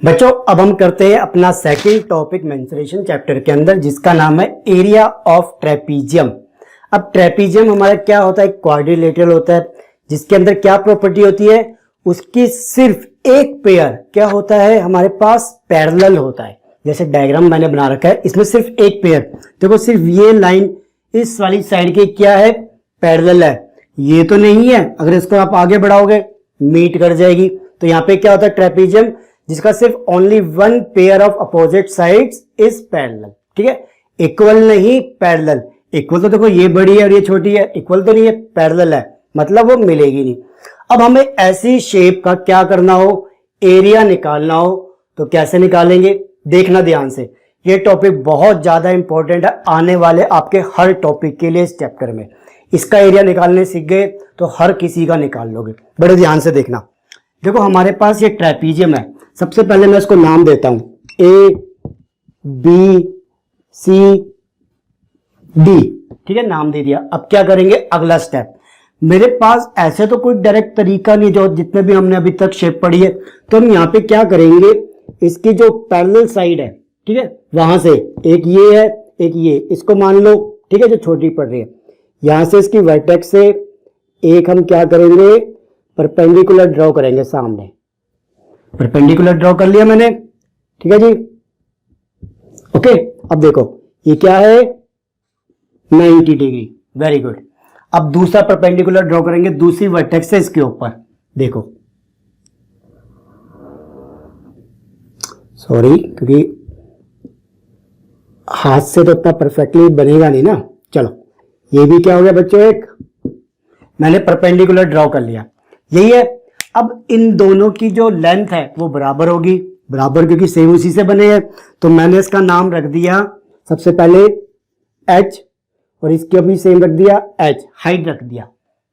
बच्चों अब हम करते हैं अपना सेकंड टॉपिक मेंसुरेशन चैप्टर के अंदर, जिसका नाम है एरिया ऑफ ट्रेपीजियम। अब ट्रेपीजियम हमारा क्या होता है, क्वाड्रिलेटरल होता है, जिसके अंदर क्या प्रॉपर्टी होती है, उसकी सिर्फ एक पेयर क्या होता है हमारे पास, पैरेलल होता है। जैसे डायग्राम मैंने बना रखा है, इसमें सिर्फ एक पेयर, देखो सिर्फ ये लाइन इस वाली साइड की क्या है, पैरेलल है, ये तो नहीं है। अगर इसको आप आगे बढ़ाओगे मीट कर जाएगी। तो यहाँ पे क्या होता है, ट्रेपीजियम जिसका सिर्फ only one pair of opposite sides is parallel. ठीक है, इक्वल नहीं, पैरेलल। इक्वल तो देखो ये बड़ी है और ये छोटी है, इक्वल तो नहीं है, पैरेलल है, मतलब वो मिलेगी नहीं। अब हमें ऐसी शेप का क्या करना हो, एरिया निकालना हो, तो कैसे निकालेंगे, देखना ध्यान से। ये टॉपिक बहुत ज्यादा इंपॉर्टेंट है आने वाले आपके हर टॉपिक के लिए इस चैप्टर में। इसका एरिया निकालने सीख गए तो हर किसी का निकाल लोगे। बड़े ध्यान से देखना। देखो हमारे पास ये ट्रेपीजियम है, सबसे पहले मैं इसको नाम देता हूं, ए बी सी डी। ठीक है, नाम दे दिया। अब क्या करेंगे, अगला स्टेप। मेरे पास ऐसे तो कोई डायरेक्ट तरीका नहीं, जो जितने भी हमने अभी तक शेप पढ़ी है, तो हम यहाँ पे क्या करेंगे, इसकी जो पैरेलल साइड है, ठीक है, वहां से एक ये है एक ये, इसको मान लो, ठीक है, जो छोटी पड़ रही है, यहां से इसकी वर्टेक्स से एक हम क्या करेंगे, परपेंडिकुलर ड्रॉ करेंगे सामने। परपेंडिकुलर ड्रॉ कर लिया मैंने, ठीक है जी, ओके। अब देखो ये क्या है, 90 डिग्री, वेरी गुड। अब दूसरा परपेंडिकुलर ड्रॉ करेंगे दूसरी वर्टेक्स से इसके ऊपर, देखो, सॉरी क्योंकि हाथ से तो इतना परफेक्टली बनेगा नहीं ना। चलो ये भी क्या हो गया बच्चों, एक मैंने परपेंडिकुलर ड्रॉ कर लिया, यही है। अब इन दोनों की जो लेंथ है वो बराबर होगी, बराबर क्योंकि सेम उसी से बने हैं, तो मैंने इसका नाम रख दिया सबसे पहले h, और इसके भी सेम रख दिया h, हाइट रख दिया।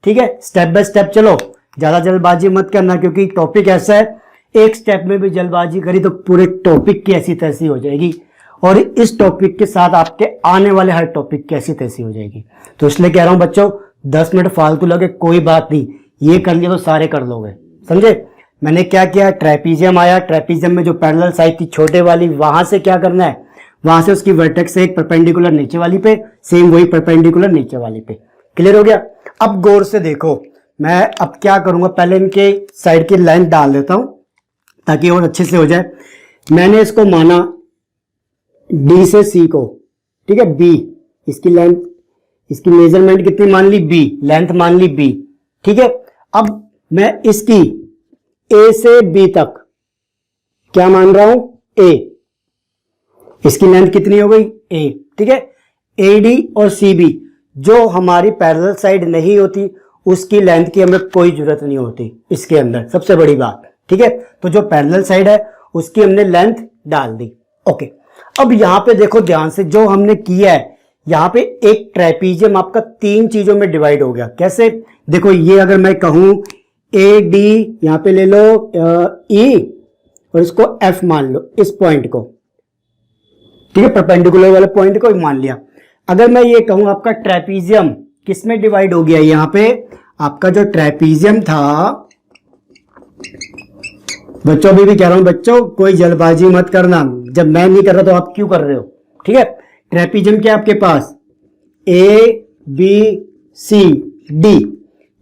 ठीक है, स्टेप बाय स्टेप चलो, ज्यादा जल्दबाजी मत करना, क्योंकि टॉपिक ऐसा है, एक स्टेप में भी जल्दबाजी करी तो पूरे टॉपिक की ऐसी तैसी हो जाएगी, और इस टॉपिक के साथ आपके आने वाले हर टॉपिक की ऐसी तैसी हो जाएगी। तो इसलिए कह रहा हूं बच्चों, 10 मिनट फालतू लगे कोई बात नहीं, ये कर लिया तो सारे कर लोगे, समझे। मैंने क्या किया, ट्रेपीजियम आया, ट्रेपीजियम में जो पैरेलल साइड थी छोटे वाली, वहां से क्या करना है, वहां से उसकी वर्टेक्स से एक परपेंडिकुलर नीचे वाली पे, सेम वही परपेंडिकुलर नीचे वाली पे। क्लियर हो गया। अब गौर से देखो, मैं अब क्या करूंगा, पहले इनके साइड की लेंथ डाल देता हूं ताकि और अच्छे से हो जाए। मैंने इसको माना डी से सी को, ठीक है, बी, इसकी लेंथ, इसकी मेजरमेंट कितनी मान ली, बी, लेंथ मान ली बी। ठीक है, अब मैं इसकी ए से बी तक क्या मान रहा हूं, ए, इसकी लेंथ कितनी हो गई, ए। ठीक है, ए डी और सी बी जो हमारी पैरेलल साइड नहीं होती, उसकी लेंथ की हमें कोई जरूरत नहीं होती इसके अंदर, सबसे बड़ी बात। ठीक है, तो जो पैरेलल साइड है उसकी हमने लेंथ डाल दी, ओके। अब यहां पे देखो ध्यान से, जो हमने किया है, यहां पे एक ट्रेपीजियम आपका 3 चीजों में डिवाइड हो गया। कैसे, देखो ये अगर मैं कहूं ए डी, यहां पे ले लो ई, और इसको एफ मान लो, इस पॉइंट को, ठीक है, परपेंडिकुलर वाले पॉइंट को मान लिया। अगर मैं ये कहूं आपका ट्रेपीजियम किस में डिवाइड हो गया, यहां पे आपका जो ट्रेपीजियम था, बच्चों अभी भी कह रहा हूं बच्चों, कोई जल्दबाजी मत करना, जब मैं नहीं कर रहा तो आप क्यों कर रहे हो। ठीक है, ट्रेपीजियम क्या आपके पास, ए बी सी डी,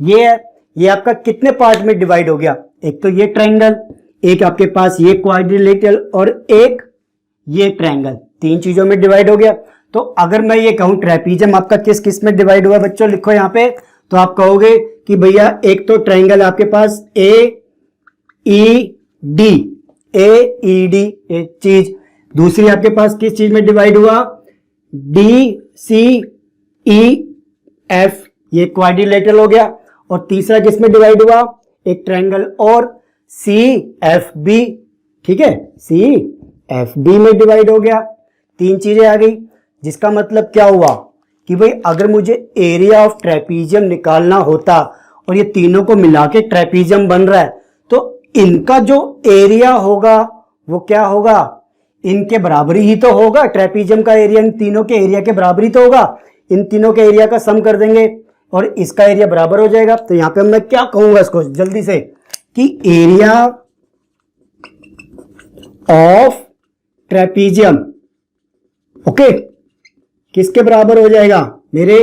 ये आपका कितने पार्ट में डिवाइड हो गया, एक तो ये ट्रायंगल, एक आपके पास ये क्वाड्रिलेटरल, और एक ये ट्रायंगल, 3 चीजों में डिवाइड हो गया। तो अगर मैं ये कहूं ट्रेपीजियम आपका किस किस में डिवाइड हुआ बच्चों, लिखो यहां पे, तो आप कहोगे कि भैया एक तो ट्रायंगल आपके पास ए ई डी, ए ई डी एक चीज, दूसरी आपके पास किस चीज में डिवाइड हुआ, डी सी ई एफ, ये क्वाड्रिलेटरल हो गया, और तीसरा किसमें डिवाइड हुआ, एक ट्रायंगल और सी एफ बी। ठीक है, सी एफ बी में डिवाइड हो गया, 3 चीजें आ गई, जिसका मतलब क्या हुआ कि भाई अगर मुझे एरिया ऑफ ट्रेपीजियम निकालना होता और ये तीनों को मिला के ट्रेपीजियम बन रहा है, तो इनका जो एरिया होगा वो क्या होगा, इनके बराबरी ही तो होगा, ट्रेपीजियम का एरिया इन तीनों के एरिया के बराबरी तो होगा। इन तीनों के एरिया का सम कर देंगे और इसका एरिया बराबर हो जाएगा। तो यहां पे मैं क्या कहूंगा इसको जल्दी से कि एरिया ऑफ ट्रेपीजियम, ओके, किसके बराबर हो जाएगा मेरे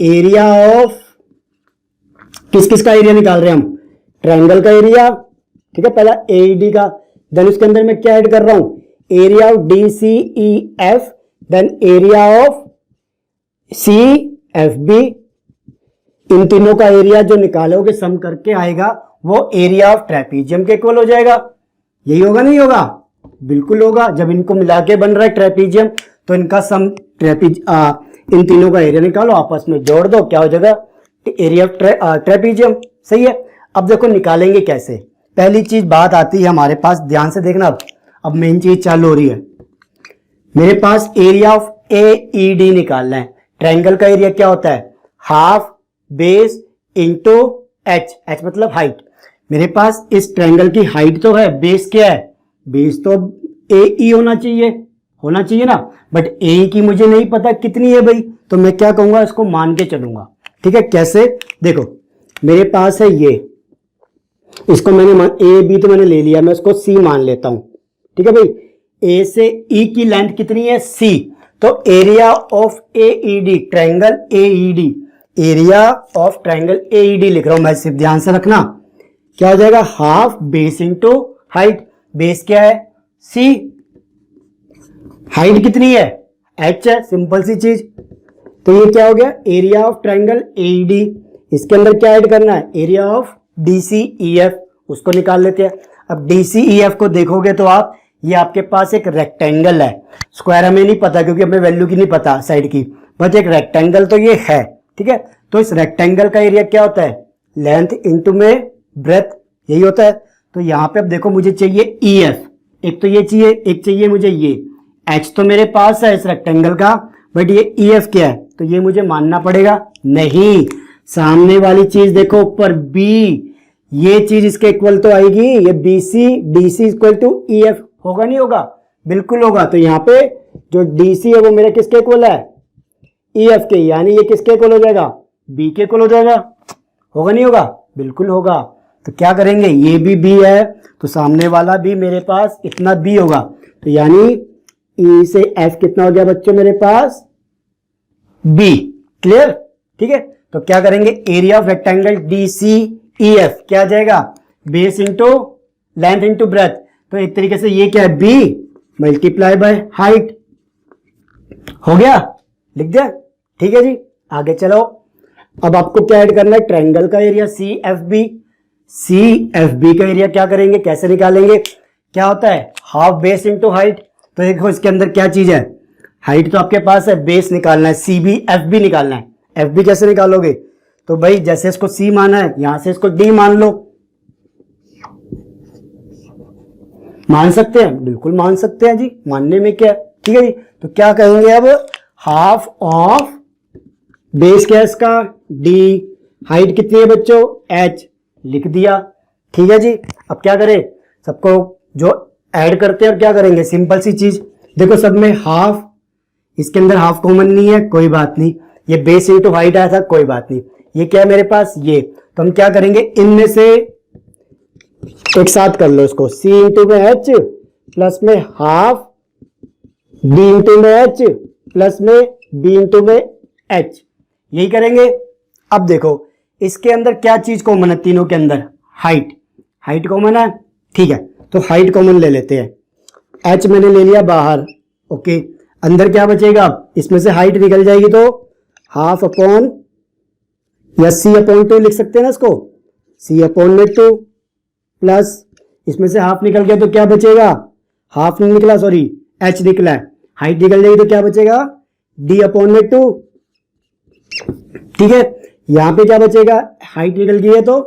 एरिया ऑफ, किस किस का एरिया निकाल रहे हैं हम, ट्रायंगल का एरिया, ठीक है, पहला एईडी का, देन उसके अंदर मैं क्या ऐड कर रहा हूं area of DCEF, then area of CFB. इन तीनों का एरिया जो निकालोगे सम करके आएगा वो एरिया ऑफ ट्रेपीजियम के इक्वल हो जाएगा। यही होगा नहीं होगा, बिल्कुल होगा। जब इनको मिला के बन रहा है ट्रेपीजियम तो इनका सम इन तीनों का एरिया निकालो, आपस में जोड़ दो, क्या हो जाएगा एरिया ऑफ ट्रेपीजियम। सही है। अब देखो निकालेंगे कैसे। पहली चीज बात आती है हमारे पास, ध्यान से देखना। अब मेन चीज चालू हो रही है। मेरे पास एरिया ऑफ एईडी निकालना है। ट्रायंगल का एरिया क्या होता है half base into H, H मतलब हाइट। मेरे पास इस ट्रायंगल की हाइट तो है, बेस क्या है, बेस तो ए होना चाहिए ना, बट ए की मुझे नहीं पता कितनी है भाई, तो मैं क्या कहूंगा इसको मान के चलूंगा। ठीक है, कैसे, देखो मेरे पास है ये, इसको मैंने ए बी तो मैंने ले लिया, मैं इसको सी मान लेता हूं। ठीक है भाई, ए से ई की लेंथ कितनी है सी, तो area of AED, triangle AED, area of triangle AED लिख रहा हूं मैं, सिर्फ ध्यान से रखना। क्या हो जाएगा half base into height. Base क्या है सी, हाइट कितनी है एच है, सिंपल सी चीज। तो ये क्या हो गया एरिया ऑफ ट्रायंगल एईडी। इसके अंदर क्या ऐड करना है एरिया ऑफ डीसीईएफ, उसको निकाल लेते हैं। अब डीसीईएफ को देखोगे तो आप, ये आपके पास एक रेक्टेंगल है, स्क्वायर हमें नहीं पता क्योंकि हमें वैल्यू की नहीं पता साइड की, बट एक रेक्टेंगल तो ये है। ठीक है, तो इस रेक्टेंगल का एरिया क्या होता है लेंथ इंटू में ब्रेथ, यही होता है। तो यहां पे अब देखो मुझे चाहिए ईएफ, एक तो ये चाहिए, एक चाहिए मुझे ये एच, तो मेरे पास है इस रेक्टेंगल का, बट ये ईएफ क्या है, तो ये मुझे मानना पड़ेगा नहीं। सामने वाली चीज देखो ऊपर बी, ये चीज इसके इक्वल तो आएगी, ये BC, DC equal to EF होगा नहीं होगा, बिल्कुल होगा। तो यहाँ पे जो डीसी है वो मेरा किसके इक्वल है ईएफ के, यानी ये किसके इक्वल हो जाएगा बी के इक्वल हो जाएगा, होगा नहीं होगा, बिल्कुल होगा। तो क्या करेंगे, ये भी बी है तो सामने वाला भी मेरे पास इतना बी होगा, तो यानी ई से एफ कितना हो गया बच्चों मेरे पास बी। क्लियर, ठीक है। तो क्या करेंगे एरिया ऑफ रेक्टेंगल डीसीईएफ क्या आ जाएगा base into length into breadth, तो एक तरीके से ये क्या है बी मल्टीप्लाई बाय हाइट, हो गया, लिख दिया। ठीक है जी, आगे चलो। अब आपको क्या ऐड करना है ट्रायंगल का एरिया सीएफबी, सीएफबी का एरिया क्या करेंगे, कैसे निकालेंगे, क्या होता है हाफ बेस इंटू हाइट। तो देखो इसके अंदर क्या चीज है, हाइट तो आपके पास है, बेस निकालना है, सीबी एफबी निकालना है। एफबी कैसे निकालोगे, तो भाई जैसे इसको सी माना है यहां से इसको डी मान लो। मान सकते हैं, बिल्कुल मान सकते हैं जी, मानने में क्या है। ठीक है जी, तो क्या कहेंगे अब हाफ ऑफ बेस क्या है इसका डी, हाइट कितनी है बच्चों एच, लिख दिया। ठीक है जी, अब क्या करें, सबको जो ऐड करते हैं और क्या करेंगे सिंपल सी चीज, देखो सब में हाफ, इसके अंदर हाफ कॉमन नहीं है, कोई बात नहीं, ये बेस इंटू हाइट आया था, कोई बात नहीं, ये क्या है मेरे पास ये, तो हम क्या करेंगे इनमें से एक साथ कर लो इसको, सी इंटू में एच प्लस में हाफ डी इंटू में एच प्लस में बी इंटू में एच, यही करेंगे। अब देखो इसके अंदर क्या चीज कॉमन है तीनों के अंदर, हाइट, हाइट कॉमन है। ठीक है, तो हाइट कॉमन ले लेते हैं, एच मैंने ले लिया बाहर, ओके, अंदर क्या बचेगा, इसमें से हाइट निकल जाएगी तो हाफ अपॉन या सी अपॉन 2 लिख सकते हैं ना इसको, सी अपॉन में 2 प्लस इसमें से हाफ निकल गया तो क्या बचेगा, हाफ नहीं निकला सॉरी एच निकला है, हाइट निकल जाएगी तो क्या बचेगा डी अपॉन में 2। ठीक है, यहां पे क्या बचेगा, हाइट निकल गई है तो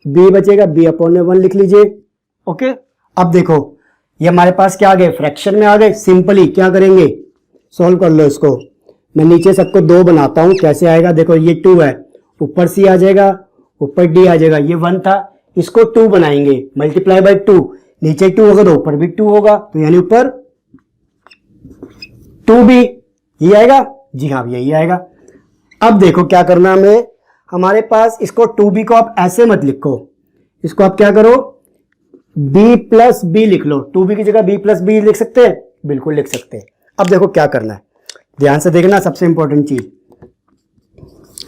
बी बचेगा, बी अपॉन में 1 लिख लीजिए। ओके, अब देखो ये हमारे पास क्या आ गए फ्रैक्शन में आ गए, सिंपली क्या करेंगे सॉल्व कर लो इसको। मैं नीचे सबको 2 बनाता हूं, कैसे आएगा देखो, ये 2 है, ऊपर सी आ जाएगा, ऊपर डी आ जाएगा, ये 1 था, इसको 2 बनाएंगे मल्टीप्लाई बाय 2, नीचे 2 होगा तो ऊपर भी 2 होगा, तो यानी ऊपर 2b, ये आएगा, जी हाँ, यही आएगा। अब देखो क्या करना हमें, हमारे पास इसको 2b को आप ऐसे मत लिखो, इसको आप क्या करो, b प्लस बी लिख लो। 2b की जगह b प्लस बी लिख सकते हैं, बिल्कुल लिख सकते हैं। अब देखो क्या करना है, ध्यान से देखना, सबसे इंपॉर्टेंट चीज,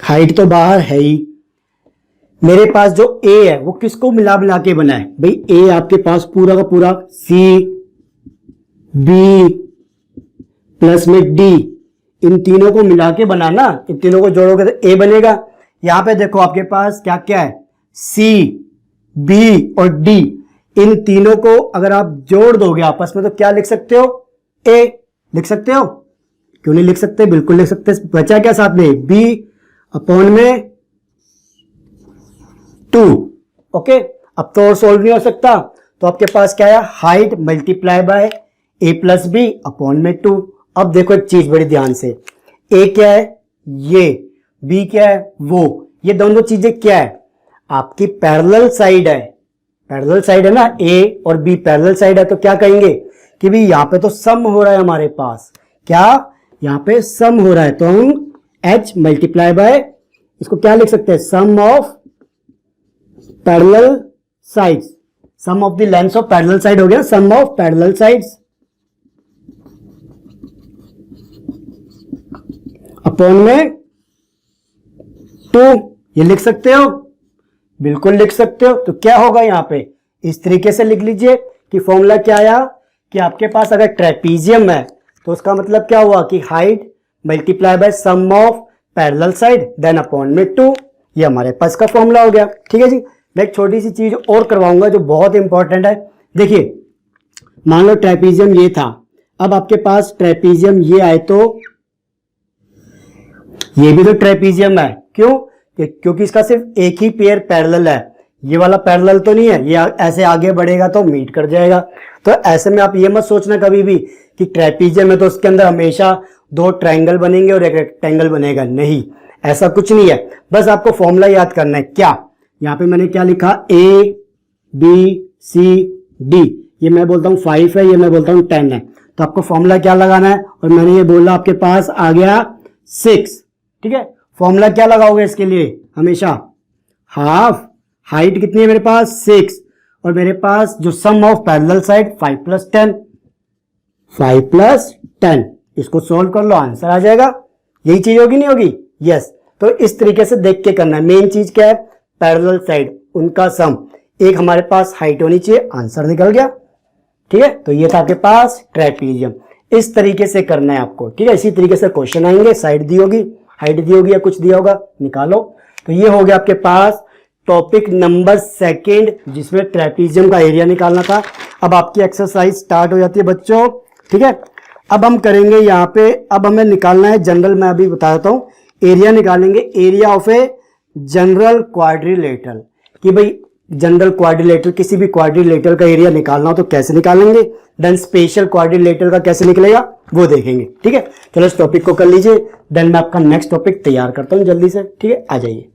हाइट तो बाहर है ही, मेरे पास जो a है वो किसको मिला मिला के बना है भाई, a आपके पास पूरा का पूरा c b प्लस में d, इन तीनों को मिला के बनाना, इन तीनों को जोड़ोगे तो a बनेगा। यहां पे देखो आपके पास क्या क्या है, c b और d, इन तीनों को अगर आप जोड़ दोगे आपस में तो क्या लिख सकते हो, a लिख सकते हो, क्यों नहीं लिख सकते, बिल्कुल लिख सकते। बचा क्या साथ में, b अपॉन में 2। ओके, अब तो और सोल्व नहीं हो सकता, तो आपके पास क्या है, height multiply by a plus B upon में 2। अब देखो एक चीज बड़ी ध्यान से, a क्या है ये, b क्या है वो, ये दोनों चीजें क्या है, आपकी पैरेलल साइड है, पैरेलल साइड है ना, a और b पैरेलल साइड है, तो क्या कहेंगे कि भाई यहां पे तो सम हो रहा है हमारे पास, क्या यहां पे सम हो रहा है, तो हम h मल्टीप्लाई बाय, इसको क्या लिख सकते हैं, sum of parallel sides, sum of the lengths of parallel side हो गया, sum of parallel sides upon में 2, ये लिख सकते हो, बिल्कुल लिख सकते हो। तो क्या होगा यहां पे, इस तरीके से लिख लीजिए कि फॉर्मूला क्या आया कि आपके पास अगर ट्रेपीजियम है तो उसका मतलब क्या हुआ कि height multiply by sum of parallel side then upon में 2, ये हमारे पास का फॉर्मूला हो गया। ठीक है जी, मैं एक छोटी सी चीज और करवाऊंगा जो बहुत इंपॉर्टेंट है। देखिए मान लो ट्रेपीजियम ये था, अब आपके पास ट्रेपीजियम ये आए तो ये भी तो ट्रेपीजियम है, क्यों, क्योंकि इसका सिर्फ एक ही पेयर पैरेलल है, ये वाला पैरेलल तो नहीं है, ये ऐसे आगे बढ़ेगा तो मीट कर जाएगा। तो ऐसे में आप ये मत सोचना कभी भी कि ट्रेपीजियम है तो उसके अंदर हमेशा 2 ट्रायंगल बनेंगे और एक रेक्टेंगल बनेगा, नहीं, ऐसा कुछ नहीं है। बस आपको फॉर्मूला याद करना है, क्या यहाँ पे मैंने क्या लिखा, a b c d, ये मैं बोलता हूँ 5 है, ये मैं बोलता हूँ 10 है, तो आपको फॉर्मूला क्या लगाना है, और मैंने ये बोला आपके पास आ गया 6। ठीक है, फॉर्मूला क्या लगाओगे इसके लिए, हमेशा हाफ, हाइट कितनी है मेरे पास 6, और मेरे पास जो sum of parallel side 5 plus 10, 5 plus 10, इसको सोल्व कर लो, आंसर आ जाएगा। यही चीज होगी नहीं होगी, यस। तो इस तरीके से देख के करना है। मेन चीज क्या है, पैरेलल साइड उनका सम, एक हमारे पास हाइट होनी चाहिए, आंसर निकल गया। ठीक है, तो ये था आपके पास ट्रेपीजियम, इस तरीके से करना है आपको। ठीक है, इसी तरीके से क्वेश्चन आएंगे, साइड दी होगी, हाइट दी होगी या कुछ दिया होगा, निकालो। तो ये हो गया आपके पास टॉपिक नंबर 2 जिसमें ट्रेपीजियम का एरिया निकालना था। अब आपकी एक्सरसाइज स्टार्ट हो जाती है बच्चों। ठीक है, अब हम करेंगे यहाँ पे, अब हमें निकालना है जनरल, मैं अभी बता देता हूँ, एरिया निकालेंगे, area of a general quadrilateral, कि भाई जनरल क्वाड्रिलेटरल, किसी भी क्वाड्रिलेटरल का एरिया निकालना हो तो कैसे निकालेंगे, देन स्पेशल क्वाड्रिलेटरल का कैसे निकलेगा वो देखेंगे। ठीक है, चलो इस टॉपिक को कर लीजिए, देन मैं आपका नेक्स्ट टॉपिक तैयार करता हूँ जल्दी से। ठीक है, आ जाइए।